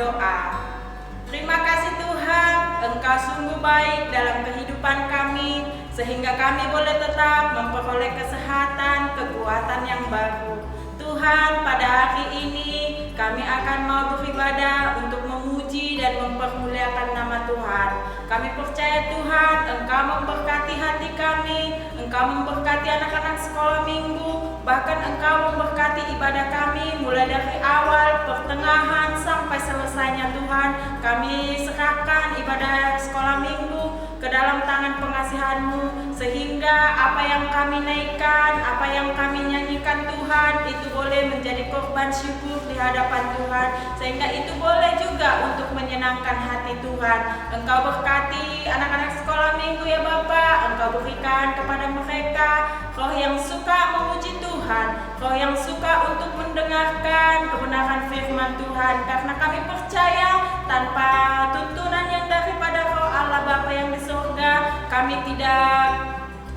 berdoa. Terima kasih Tuhan, Engkau sungguh baik dalam kehidupan kami, sehingga kami boleh tetap memperoleh kesehatan, kekuatan yang baru. Tuhan, pada hari ini kami akan mau beribadah untuk memuji dan mempermuliakan nama Tuhan. Kami percaya Tuhan, Engkau memberkati hati kami, Engkau memberkati anak-anak sekolah minggu, bahkan Engkau memberkati ibadah kami mulai dari awal, pertengahan, sampai selesainya Tuhan. Kami serahkan ibadah sekolah minggu ke dalam tangan pengasihan-Mu, sehingga apa yang kami naikkan, apa yang kami nyanyikan Tuhan, itu boleh menjadi korban syukur di hadapan Tuhan, sehingga itu boleh juga untuk menyenangkan hati Tuhan. Engkau berkati anak-anak sekolah minggu ya Bapa, Engkau berikan kepada mereka roh yang suka memuji Tuhan, roh yang suka untuk mendengarkan kebenaran firman Tuhan, karena kami percaya tanpa tuntunan yang daripada roh Allah Bapa yang di surga, kami tidak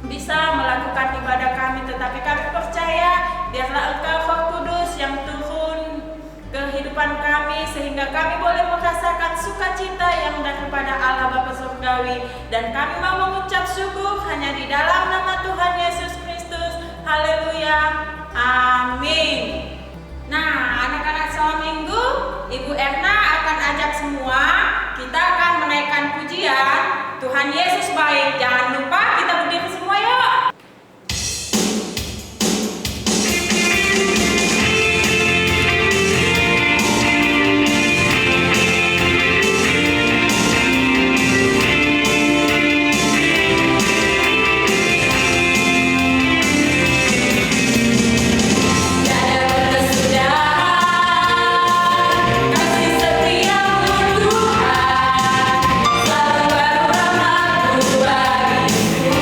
bisa melakukan ibadah kami, tetapi kami percaya biarlah Engkau Roh Kudus yang turun kehidupan kami, sehingga kami boleh merasakan sukacita yang daripada Allah Bapa surgawi, dan kami mau mengucap syukur hanya di dalam nama Tuhan Yesus Kristus. Haleluya, amin. Nah, anak-anak sekolah minggu, Ibu Erna akan ajak semua, kita akan menaikkan pujian Tuhan Yesus baik. Jangan lupa kita berdiri semua yuk. Kasih setiamu Tuhan, selalu baru rahmat-Mu bagi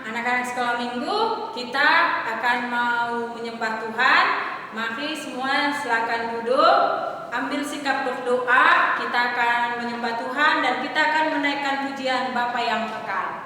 anak-anak sekolah minggu, kita akan mau menyembah Tuhan. Mari semua silakan duduk, ambil sikap berdoa. Kita akan menyembah Tuhan dan kita akan menaikkan pujian Bapa yang kekal.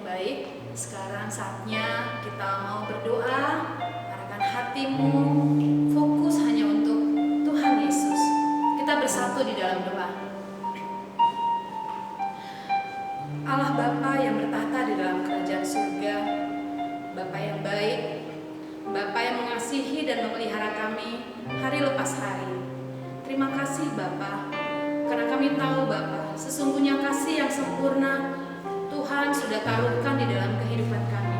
baik, sekarang saatnya kita mau berdoa. Arahkan hatimu fokus hanya untuk Tuhan Yesus. Kita bersatu di dalam doa. Allah Bapa yang bertahta di dalam kerajaan surga, Bapa yang baik, Bapa yang mengasihi dan memelihara kami hari lepas hari. Terima kasih Bapa, karena kami tahu Bapa, sesungguhnya kasih yang sempurna Tuhan sudah taruhkan di dalam kehidupan kami.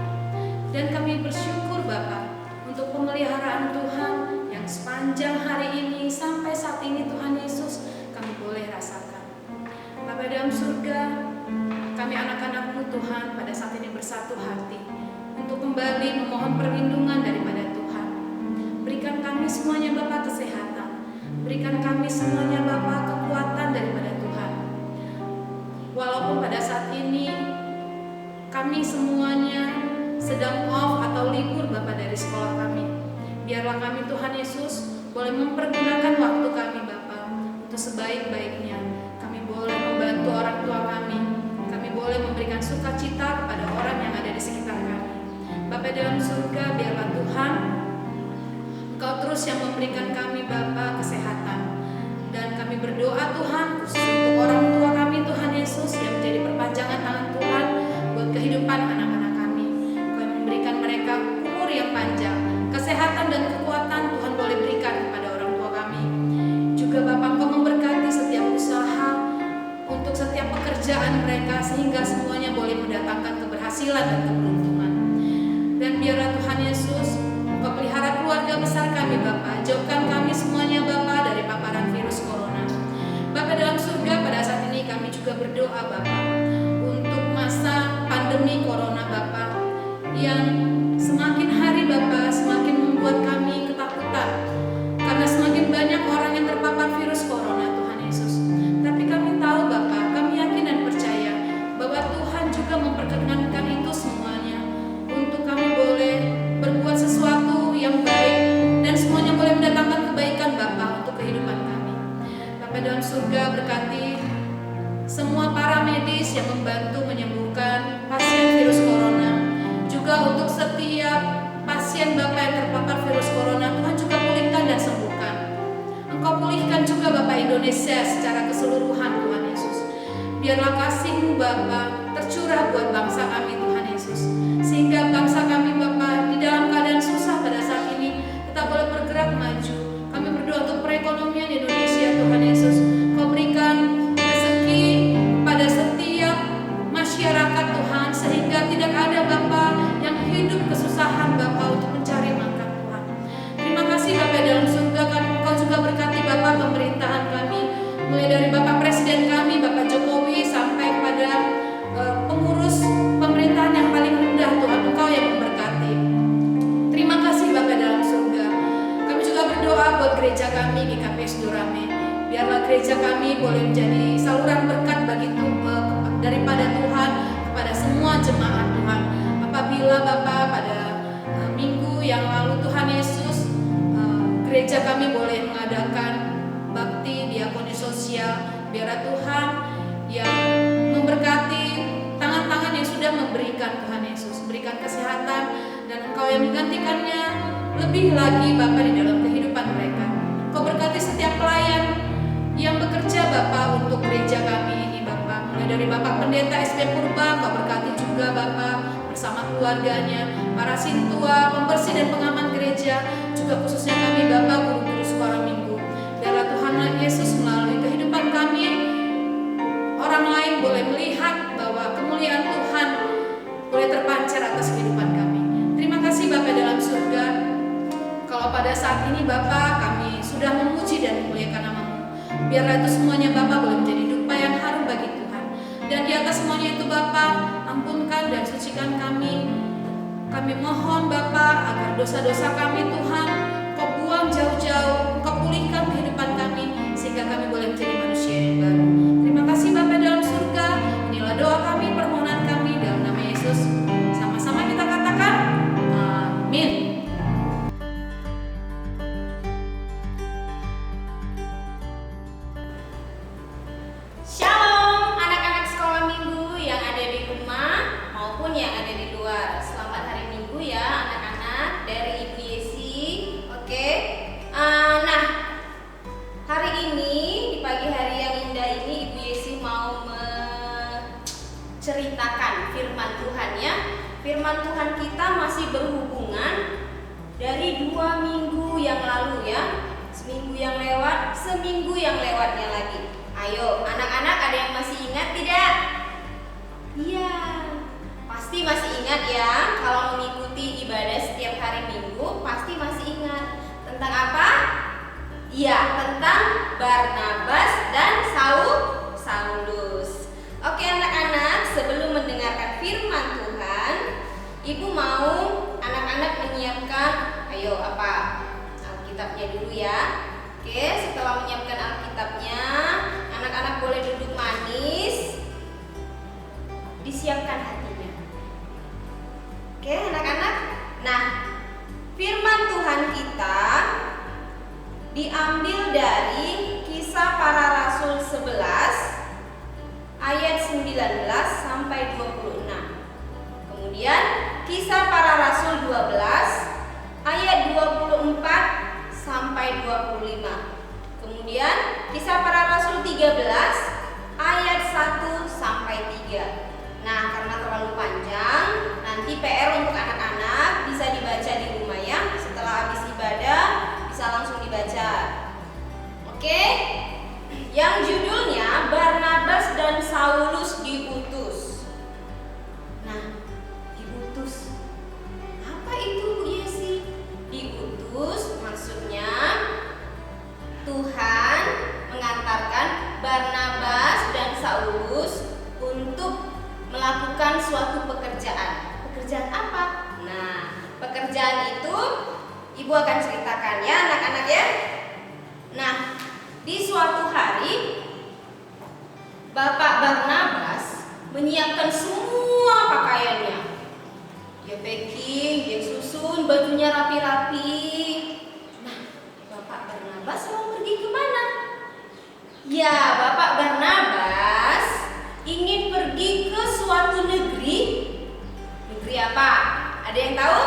Dan kami bersyukur Bapa untuk pemeliharaan Tuhan yang sepanjang hari ini sampai saat ini Tuhan Yesus kami boleh rasakan. Bapa dalam surga, kami anak-anak-Mu Tuhan pada saat ini bersatu hati untuk kembali memohon perlindungan daripada Tuhan. Berikan kami semuanya Bapa kesehatan, berikan kami semuanya Bapa kekuatan daripada Tuhan. Walaupun pada saat ini kami semuanya sedang off atau libur Bapa dari sekolah kami, biarlah kami Tuhan Yesus boleh mempergunakan waktu kami Bapa untuk sebaik-baiknya. Kami boleh membantu orang tua kami boleh memberikan sukacita kepada orang yang ada di sekitar kami. Bapa dalam surga, biarlah Tuhan Engkau terus yang memberikan kami Bapa kesehatan. Dan kami berdoa Tuhan khusus untuk orang tua kami Tuhan Yesus yang menjadi perpanjangan tangan Tuhan buat kehidupan anak-anak kami. Kau yang memberikan mereka umur yang panjang, kesehatan dan kekuatan Tuhan boleh berikan kepada orang tua kami. Juga Bapa Engkau memberkati setiap usaha, untuk setiap pekerjaan mereka sehingga semuanya boleh mendatangkan keberhasilan dan keberuntungan. Dan biarlah Tuhan Yesus Engkau pelihara keluarga besar kami Bapa, jauhkan kami semuanya Bapa dari paparan virus corona. Bapa dalam surga, pada saat ini kami juga berdoa Bapa untuk masa pandemi corona Bapa yang semakin hari Bapa semakin membuat kami ketakutan karena semakin banyak orang yang terpapar virus corona Tuhan Yesus. Tapi kami tahu Bapa, kami yakin dan percaya bahwa Tuhan juga memperkenankan itu semuanya untuk kami boleh berbuat sesuatu yang baik dan semuanya boleh mendatangkan kebaikan Bapa untuk kehidupan kami. Bapa dalam surga, berkati semua para medis yang membantu menyembuhkan pasien virus corona, juga untuk setiap pasien Bapa yang terpapar virus corona, Tuhan juga pulihkan dan sembuhkan. Engkau pulihkan juga Bapa Indonesia secara keseluruhan Tuhan Yesus. Biarlah kasih-Mu Bapa tercurah buat bangsa kami Tuhan Yesus, sehingga bangsa kami Bapa di dalam keadaan susah pada saat ini tetap boleh bergerak maju. Kami berdoa untuk perekonomian Indonesia Tuhan Yesus. Kau berikan rezeki pada setiap masyarakat Tuhan, sehingga tidak ada Bapa yang hidup kesusahan Bapa untuk mencari makan Tuhan. Terima kasih Bapa dalam surga, Engkau juga berkati Bapa pemerintahan kami, mulai dari Bapak Presiden kami, Bapak Jokowi, sampai kepada pengurus pemerintahan yang paling rendah Tuhan, Engkau yang memberkati. Terima kasih Bapa dalam surga. Kami juga berdoa buat gereja kami GKPS Durame. Biarlah gereja kami boleh menjadi saluran berkat bagi daripada Tuhan kepada semua jemaat Tuhan. Apabila Bapa pada minggu yang lalu Tuhan Yesus, gereja kami boleh mengadakan bakti diakoni sosial, biarlah Tuhan yang memberkati tangan-tangan yang sudah memberikan Tuhan Yesus, berikan kesehatan dan Engkau yang menggantikannya lebih lagi Bapa di dalam kehidupan mereka. Kau berkati setiap pelayan yang bekerja Bapa untuk gereja kami ini Bapa, mulai dari Bapak Pendeta SP Purba, Kau berkati juga Bapa bersama keluarganya, para sintua, pembersih dan pengaman gereja, juga khususnya kami Bapa guru-guru sekolah minggu. Biarlah Tuhan Yesus melalui kehidupan kami, orang lain boleh melihat bahwa kemuliaan Tuhan boleh terpancar atas kehidupan kami. Terima kasih Bapa dalam surga. Kalau pada saat ini Bapa kami sudah memuji dan memuliakan nama-Mu, biarlah itu semuanya Bapa boleh menjadi dupa yang harum bagi Tuhan. Dan di atas semuanya itu Bapa, ampunkan dan sucikan kami. Kami mohon Bapa agar dosa-dosa kami Tuhan Kau buang jauh-jauh, Kau pulihkan kehidupan kami sehingga kami boleh menjadi manusia yang baru. Terima kasih Bapa dalam surga. Inilah doa kami, permohonan kami dalam nama Yesus. Sama-sama kita katakan amin. Shalom anak-anak sekolah minggu yang ada di rumah maupun yang firman Tuhan ya. Firman Tuhan kita masih berhubungan dari 2 minggu yang lalu ya. Seminggu yang lewat, seminggu yang lewatnya lagi. Ayo, anak-anak ada yang masih ingat tidak? Iya, pasti masih ingat ya. Kalau mengikuti ibadah setiap hari Minggu, pasti masih ingat. Tentang apa? Iya, tentang Barnabas dan Saulus. Oke anak-anak, sebelum mendengarkan firman Tuhan, Ibu mau anak-anak menyiapkan, ayo apa? Alkitabnya dulu ya. Oke, setelah menyiapkan Alkitabnya, anak-anak boleh duduk manis. Disiapkan hatinya. Oke anak-anak. Nah, firman Tuhan kita diambil dari Kisah Para Rasul 11 ayat 19 sampai 26. Kemudian Kisah Para Rasul 12 ayat 24 sampai 25. Kemudian Kisah Para Rasul 13 ayat 1 sampai 3. Nah, karena terlalu panjang, nanti PR untuk anak-anak bisa dibaca di rumah ya. Setelah habis ibadah bisa langsung dibaca. Oke? Yang judulnya Barnabas dan Saulus diutus. Nah, diutus. Apa itu Bu Yesi? Diutus maksudnya Tuhan mengantarkan Barnabas dan Saulus untuk melakukan suatu pekerjaan. Pekerjaan apa? Nah, pekerjaan itu Ibu akan ceritakan ya anak-anak ya. Nah, di suatu hari Bapak Barnabas menyiapkan semua pakaiannya. Dia packing, dia susun bajunya rapi-rapi. Nah, Bapak Barnabas mau pergi kemana? Ya, Bapak Barnabas ingin pergi ke suatu negeri. Negeri apa? Ada yang tahu?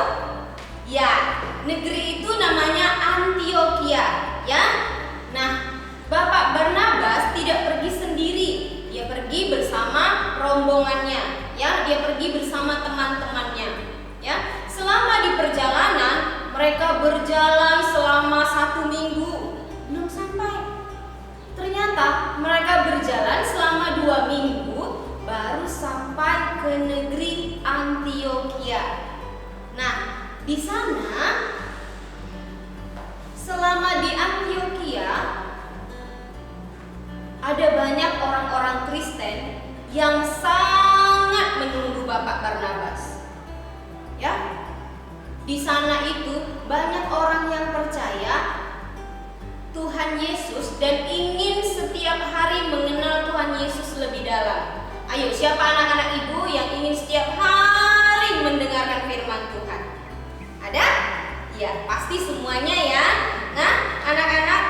Ya, negeri itu namanya Antioquia, ya. Nah, Bapak Barnabas tidak pergi sendiri. Dia pergi bersama rombongannya, ya. Dia pergi bersama teman-temannya, ya. Selama di perjalanan, mereka berjalan selama 1 minggu. Belum sampai. Ternyata mereka berjalan selama 2 minggu baru sampai ke negeri Antioquia. Nah, di sana selama di Antioquia ada banyak orang-orang Kristen yang sangat menunggu Bapak Barnabas. Ya. Di sana itu banyak orang yang percaya Tuhan Yesus dan ingin setiap hari mengenal Tuhan Yesus lebih dalam. Ayo, siapa anak-anak Ibu yang ingin setiap hari mendengarkan firman Tuhan? Ada? Ya, pasti semuanya ya. Nah, anak-anak,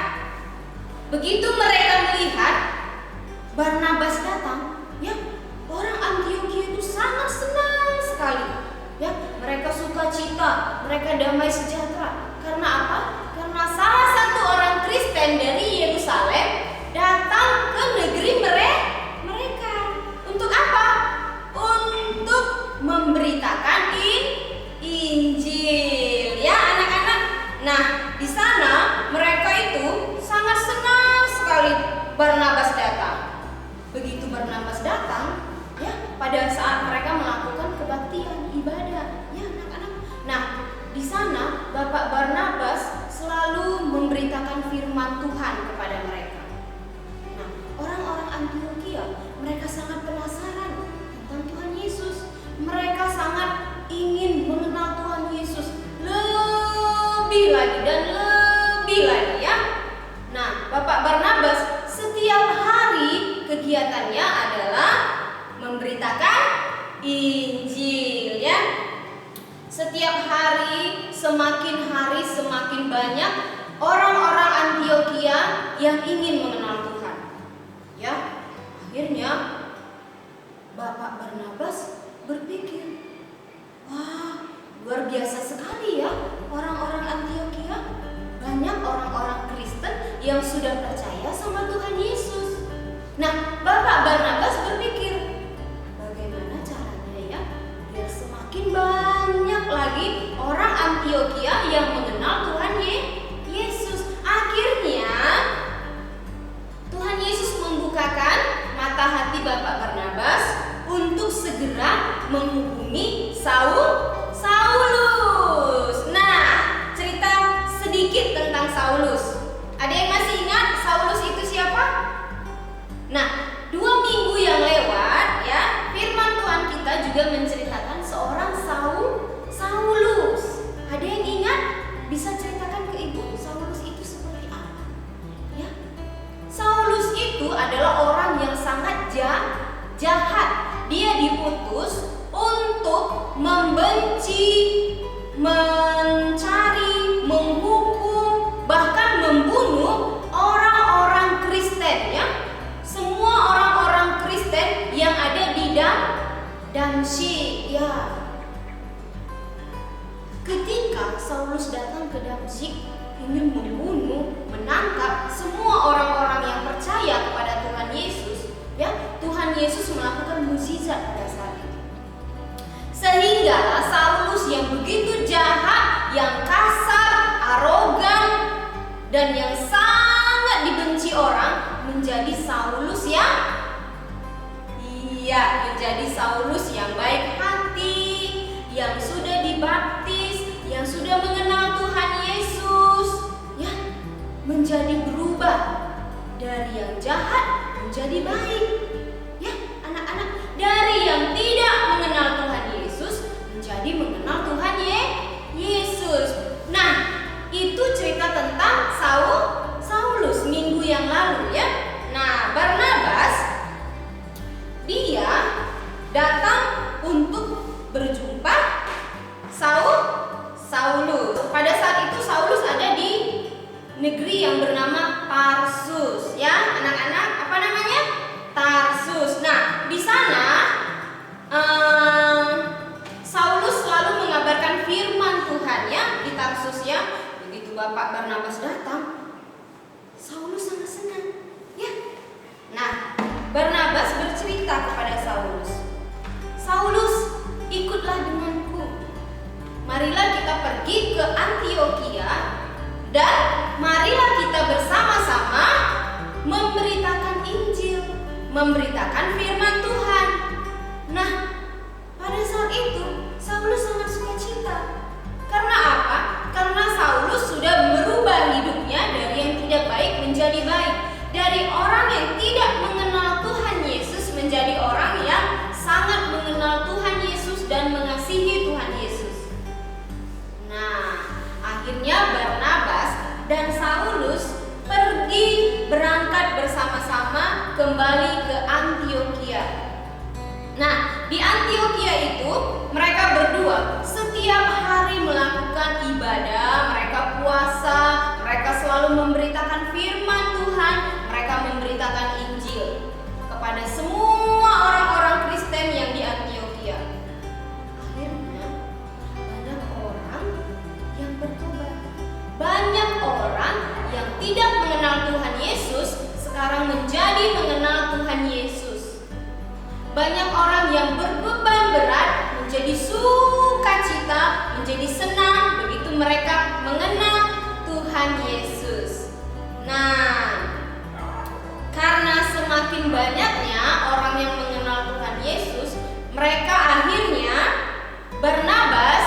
begitu mereka melihat Barnabas datang, ya, orang Antioquia itu sangat senang sekali. Ya, mereka sukacita, mereka damai sejahtera. Karena apa? Karena salah satu orang Kristen dari Yerusalem datang ke negeri mereka. Untuk apa? Untuk memberitakan Injil, ya anak-anak. Nah, di sana mereka itu sangat senang sekali Barnabas datang. Begitu Barnabas datang, ya, pada saat mereka melakukan kebaktian ibadah, ya anak-anak. Nah, di sana Bapak Barnabas selalu memberitakan firman Tuhan kepada mereka. Nah, orang-orang Antioquia mereka sangat penasaran tentang Tuhan Yesus. Mereka sangat ingin mengenal Tuhan Yesus lebih lagi dan lebih lagi ya. Nah, Bapak Barnabas setiap hari kegiatannya adalah memberitakan Injil ya. Setiap hari semakin banyak orang-orang Antioquia yang ingin mengenal Tuhan. Ya, akhirnya Bapak Barnabas berpikir, wah, luar biasa sekali ya orang-orang Antioquia. Banyak orang-orang Kristen yang sudah percaya sama Tuhan Yesus. Nah, Bapak Barnabas berpikir, bagaimana caranya ya semakin banyak lagi orang Antiokhia yang mengenal Tuhan Yesus. Akhirnya Tuhan Yesus membukakan mata hati Bapak Barnabas untuk segera menghubungi Saulus. Nah, cerita sedikit tentang Saulus. Ada yang masih ingat Saulus itu siapa? Nah, 2 minggu yang lewat ya, firman Tuhan kita juga menceritakan seorang Saulus. Ada yang ingat? Bisa ceritakan ke ibu Saulus itu seperti apa? Ya, Saulus itu adalah orang yang sangat jahat. Dia diutus untuk membenci, mencari, menghukum, bahkan membunuh orang-orang Kristen ya. Semua orang-orang Kristen yang ada di Damsyik ya. Ketika Saulus datang ke Damsyik ingin membunuh, menangkap semua orang-orang yang percaya kepada Tuhan Yesus, ya, Tuhan Yesus melakukan mukjizat pada saat itu. Sehingga Saulus yang begitu jahat, yang kasar, arogan, dan yang sangat dibenci orang menjadi Saulus menjadi Saulus yang baik hati, yang sudah dibaptis, yang sudah mengenal Tuhan Yesus, ya, menjadi berubah dari yang jahat menjadi baik. Ya, anak-anak, dari yang tidak mengenal Tuhan Yesus menjadi mengenal Tuhan Yesus. Nah, itu cerita tentang Saulus minggu yang lalu ya. Nah, Barnabas dia datang untuk berjumpa Saulus. Pada saat itu Saulus ada di negeri yang bernama Tarsus ya, anak-anak, apa namanya? Tarsus. Nah, di sana Saulus selalu mengabarkan firman Tuhan ya di Tarsus ya. Begitu Bapak Barnabas datang, Saulus sangat senang ya. Nah, Barnabas bercerita kepada Saulus, ikutlah denganku. Marilah kita pergi ke Antiokhia dan marilah kita bersama-sama memberitakan Injil, memberitakan firman Tuhan. Nah, pada saat itu Saulus sangat sukacita. Karena apa? Karena Saulus sudah merubah hidupnya dari yang tidak baik menjadi baik. Dari orang yang tidak mengenal Tuhan Yesus menjadi orang yang sangat mengenal Tuhan Yesus dan mengasihi Tuhan Yesus. Nah, akhirnya Barnabas dan Saulus berangkat bersama-sama kembali ke Antiokhia. Nah, di Antiokhia itu mereka berdua setiap hari melakukan ibadah, mereka puasa, mereka selalu memberitakan firman Tuhan, mereka memberitakan Injil kepada semua orang-orang Kristen yang di Antiokhia. Akhirnya banyak orang yang bertobat. Banyak orang yang tidak mengenal Tuhan Yesus sekarang menjadi mengenal Tuhan Yesus. Banyak orang yang berbeban berat menjadi sukacita, menjadi senang begitu mereka mengenal Tuhan Yesus. Nah, karena semakin banyaknya orang yang mengenal Tuhan Yesus, mereka akhirnya Barnabas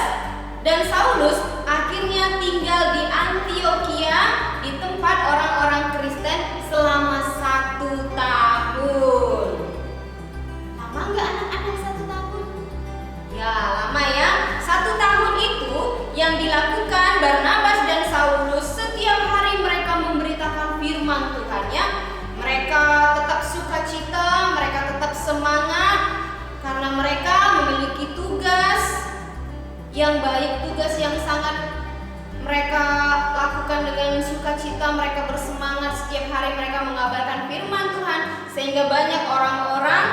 dan Saulus akhirnya tinggal di Antiokhia di tempat orang-orang Kristen selama 1 tahun. Lama nggak anak-anak 1 tahun? Ya, lama ya. 1 tahun itu yang dilakukan Barnabas dan Saulus, setiap hari mereka memberitakan firman Tuhan ya. Mereka tetap sukacita, mereka tetap semangat karena mereka memiliki tugas yang baik, tugas yang sangat mereka lakukan dengan sukacita. Mereka bersemangat setiap hari mereka mengabarkan firman Tuhan sehingga banyak orang-orang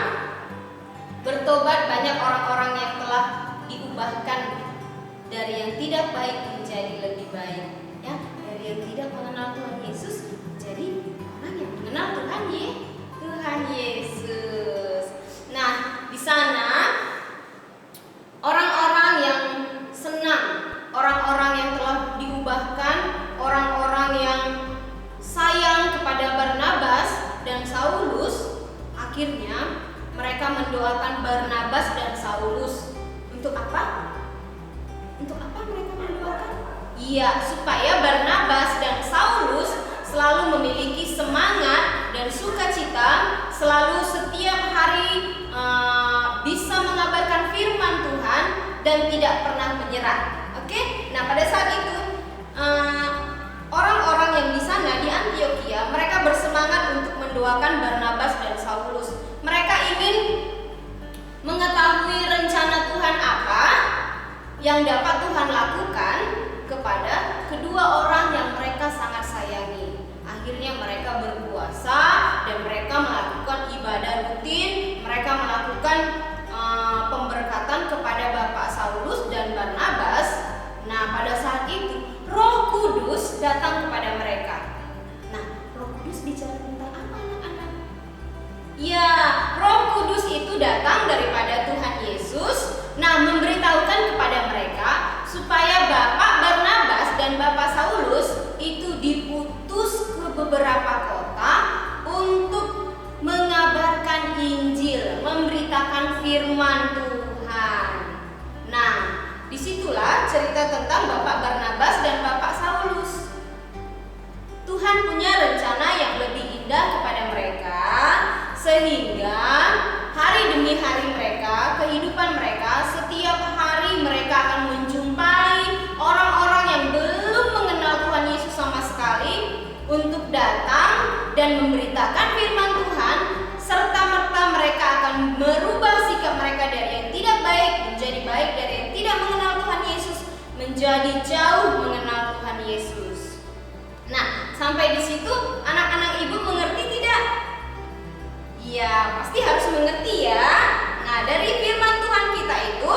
bertobat, banyak orang-orang yang telah diubahkan dari yang tidak baik menjadi lebih baik ya, dari yang tidak mengenal Tuhan Yesus menjadi orang yang mengenal Tuhan Yesus. Nah, di sana orang-orang Ya, supaya Barnabas dan Saulus selalu memiliki semangat dan sukacita, selalu setiap hari bisa mengabarkan firman Tuhan dan tidak pernah menyerah. Oke? Nah, pada saat itu orang-orang yang di sana di Antiokhia, mereka bersemangat untuk mendoakan Barnabas dan Saulus. Mereka ingin mengetahui rencana Tuhan apa yang dapat Tuhan lakukan kepada kedua orang yang mereka sangat sayangi. Akhirnya mereka berpuasa dan mereka melakukan ibadah rutin. Mereka melakukan pemberkatan kepada Bapak Saulus dan Barnabas. Nah, pada saat itu Roh Kudus datang kepada mereka. Nah, Roh Kudus bicara tentang apa, anak-anak? Ya, Roh Kudus itu datang daripada Tuhan Yesus. Nah, memberitahukan kepada mereka supaya Bapak Barnabas dan Bapak Saulus itu diputus ke beberapa kota untuk mengabarkan Injil, memberitakan firman Tuhan. Nah, disitulah cerita tentang Bapak Barnabas dan Bapak Saulus. Tuhan punya rencana yang lebih indah kepada mereka, sehingga hari demi hari mereka, kehidupan mereka, setiap hari mereka akan menjumpai orang-orang yang belum mengenal Tuhan Yesus sama sekali untuk datang dan memberitakan firman Tuhan, serta merta mereka akan merubah sikap mereka dari yang tidak baik menjadi baik, dari yang tidak mengenal Tuhan Yesus menjadi jauh mengenal Tuhan Yesus. Nah, sampai di situ anak-anak ibu mengerti tidak? Ya, pasti harus mengerti ya. Nah, dari firman Tuhan kita itu,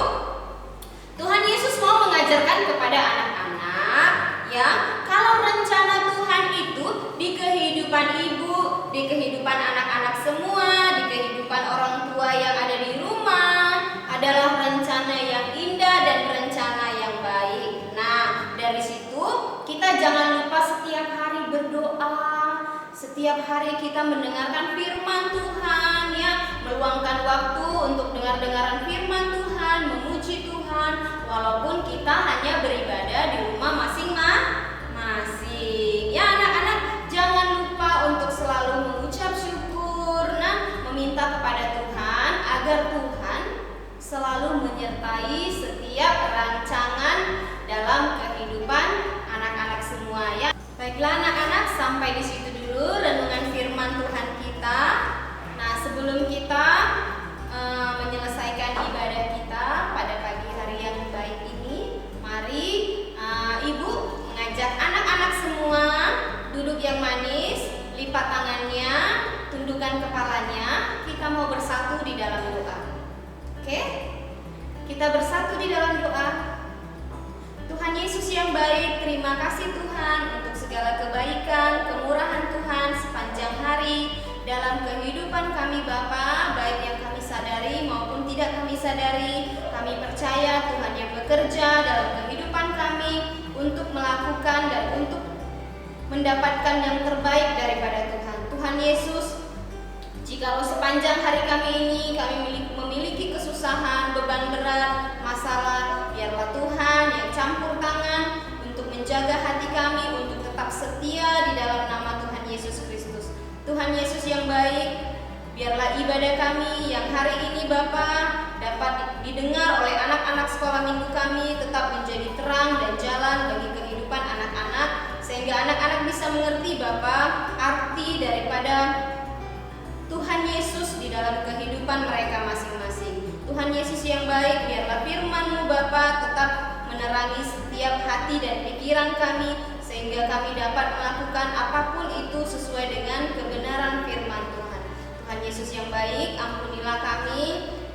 Tuhan Yesus mau mengajarkan kepada anak-anak ya, kalau rencana Tuhan itu di kehidupan ibu, di kehidupan anak-anak semua, di kehidupan orang tua yang ada di rumah adalah rencana yang indah dan rencana yang baik. Nah, dari situ kita jangan lupa setiap hari berdoa. Setiap hari kita mendengarkan firman Tuhan ya, meluangkan waktu untuk dengar-dengaran firman Tuhan, memuji Tuhan, walaupun kita hanya beribadah di rumah masing-masing. Ya anak-anak, jangan lupa untuk selalu mengucap syukur, meminta kepada Tuhan agar Tuhan selalu menyertai setiap rancangan dalam kehidupan anak-anak semua ya. Baiklah anak-anak, sampai di situ dulu renungan firman Tuhan kita. Nah, sebelum kita menyelesaikan ibadah kita pada pagi hari yang baik ini, mari ibu mengajak anak-anak semua duduk yang manis, lipat tangannya, tundukkan kepalanya. Kita mau bersatu di dalam doa. Oke? Kita bersatu di dalam doa. Tuhan Yesus yang baik, terima kasih Tuhan untuk segala kebaikan, kemurahan Tuhan sepanjang hari dalam kehidupan kami Bapa, baik yang kami sadari maupun tidak kami sadari. Kami percaya Tuhan yang bekerja dalam kehidupan kami untuk melakukan dan untuk mendapatkan yang terbaik daripada Tuhan. Tuhan Yesus, jikalau sepanjang hari kami ini kami memiliki kesusahan, beban berat, masalah, biarlah Tuhan yang campur tangan untuk menjaga hati kami untuk tetap setia di dalam nama Tuhan Yesus Kristus. Tuhan Yesus yang baik, biarlah ibadah kami yang hari ini Bapa dapat didengar oleh anak-anak sekolah minggu kami tetap menjadi terang dan jalan bagi kehidupan anak-anak, sehingga anak-anak bisa mengerti Bapa arti daripada Tuhan Yesus di dalam kehidupan mereka masing-masing. Tuhan Yesus yang baik, biarlah firman-Mu Bapa tetap menerangi setiap hati dan pikiran kami, sehingga kami dapat melakukan apapun itu sesuai dengan kebenaran firman Tuhan. Tuhan Yesus yang baik, ampunilah kami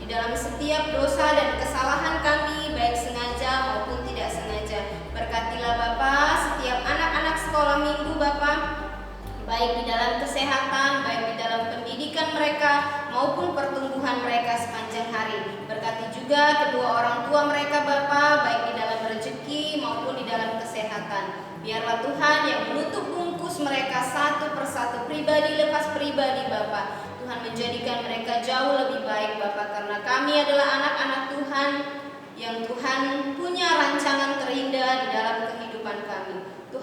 di dalam setiap dosa dan kesalahan kami, baik sengaja maupun tidak sengaja. Berkatilah Bapa setiap anak-anak sekolah minggu Bapa, baik di dalam kesehatan, baik di dalam pendidikan mereka maupun pertumbuhan mereka sepanjang hari. Berkati juga kedua orang tua mereka Bapa, baik di dalam rezeki maupun di dalam kesehatan. Biarlah Tuhan yang menutup bungkus mereka satu persatu, pribadi lepas pribadi Bapa. Tuhan menjadikan mereka jauh lebih baik Bapa, karena kami adalah anak-anak Tuhan yang Tuhan punya rancangan terindah di dalam kehidupan kami.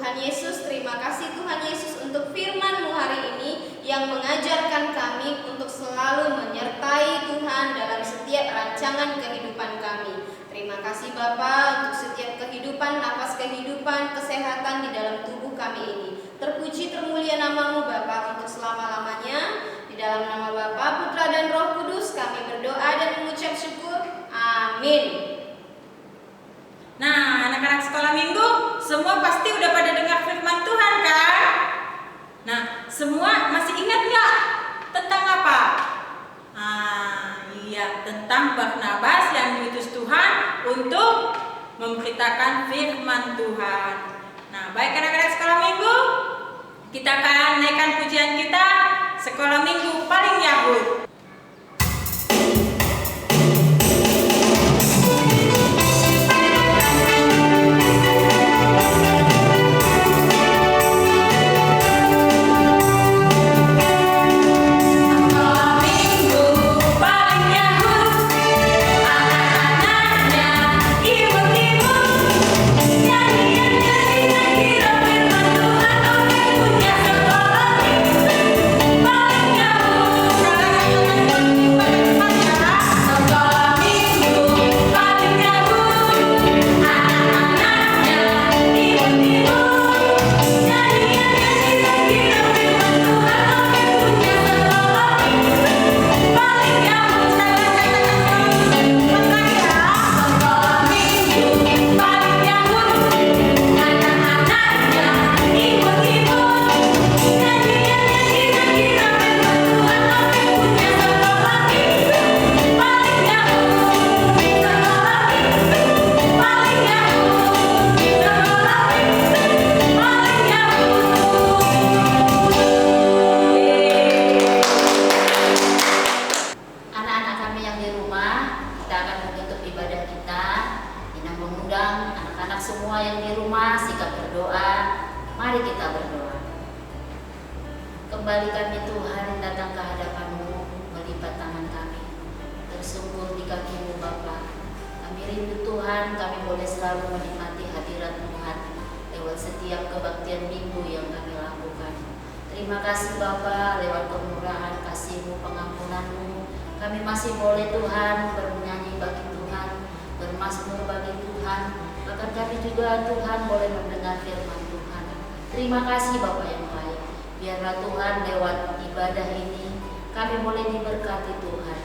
Tuhan Yesus, terima kasih Tuhan Yesus untuk firman-Mu hari ini yang mengajarkan kami untuk selalu menyertai Tuhan dalam setiap rancangan kehidupan kami. Terima kasih Bapa untuk setiap kehidupan, nafas kehidupan, kesehatan di dalam tubuh kami ini. Terpuji termulia nama-Mu Bapa untuk selama-lamanya. Di dalam nama Bapa, Putra dan Roh Kudus kami berdoa dan mengucap syukur. Amin. Nah, anak-anak sekolah minggu, semua pasti udah pada dengar firman Tuhan kan? Nah, semua masih ingat nggak tentang apa? Iya, tentang Barnabas yang diutus Tuhan untuk memberitakan firman Tuhan. Nah, baik anak-anak sekolah minggu, kita akan naikkan pujian kita, sekolah minggu paling Yahud. Kembali kami Tuhan datang ke hadapan-Mu, melipat tangan kami, tersungkur di kaki-Mu Bapa. Kami rindu Tuhan, kami boleh selalu menikmati hadirat Tuhan lewat setiap kebaktian minggu yang kami lakukan. Terima kasih Bapa, lewat kemurahan kasih-Mu, pengampunan-Mu, kami masih boleh Tuhan bernyanyi bagi Tuhan, bermazmur bagi Tuhan, bahkan kami juga Tuhan boleh mendengar firman Tuhan. Terima kasih Bapa yang baik. Biarlah Tuhan lewat ibadah ini kami boleh diberkati Tuhan.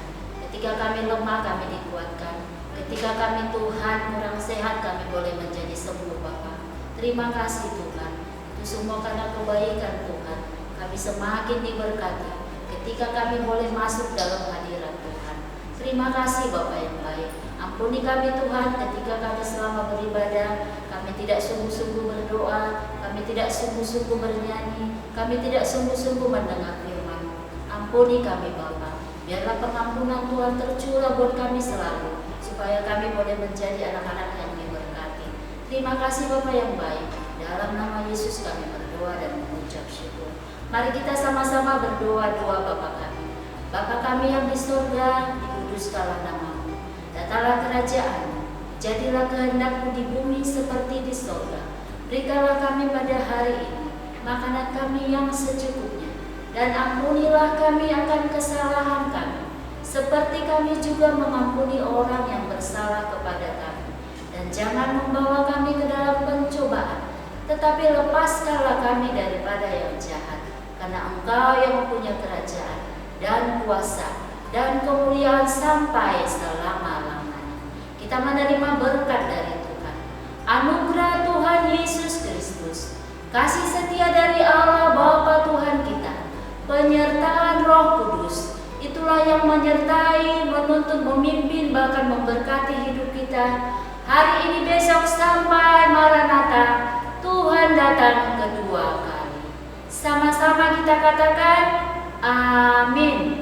Ketika kami lemah kami dikuatkan. Ketika kami Tuhan kurang sehat kami boleh menjadi sembuh Bapa. Terima kasih Tuhan. Itu semua karena kebaikan Tuhan. Kami semakin diberkati ketika kami boleh masuk dalam hadirat Tuhan. Terima kasih Bapa yang baik. Ampuni kami Tuhan ketika kami selama beribadah kami tidak sungguh-sungguh berdoa, kami tidak sungguh-sungguh bernyanyi, kami tidak sungguh-sungguh mendengar firman. Ampuni kami Bapa. Biarlah pengampunan Tuhan tercurah buat kami selalu, supaya kami boleh menjadi anak-anak yang diberkati. Terima kasih Bapa yang baik. Dalam nama Yesus kami berdoa dan mengucap syukur. Mari kita sama-sama berdoa doa Bapa kami. Bapa kami yang di surga, dikuduskanlah nama-Mu. Datanglah kerajaan-Mu, jadilah kehendak-Mu di bumi seperti di surga. Berikanlah kami pada hari ini makanan kami yang secukupnya, dan ampunilah kami akan kesalahan kami, seperti kami juga mengampuni orang yang bersalah kepada kami. Dan jangan membawa kami ke dalam pencobaan, tetapi lepaskanlah kami daripada yang jahat, karena Engkau yang mempunyai kerajaan dan kuasa dan kemuliaan sampai selama-lamanya. Kita menerima berkat dari Tuhan, anugerah Tuhan Yesus Kristus, kasih setia dari Allah Bapa Tuhan kita, penyertaan Roh Kudus, itulah yang menyertai, menuntun, memimpin, bahkan memberkati hidup kita hari ini, besok, sampai Maranatha, Tuhan datang kedua kali. Sama-sama kita katakan amin.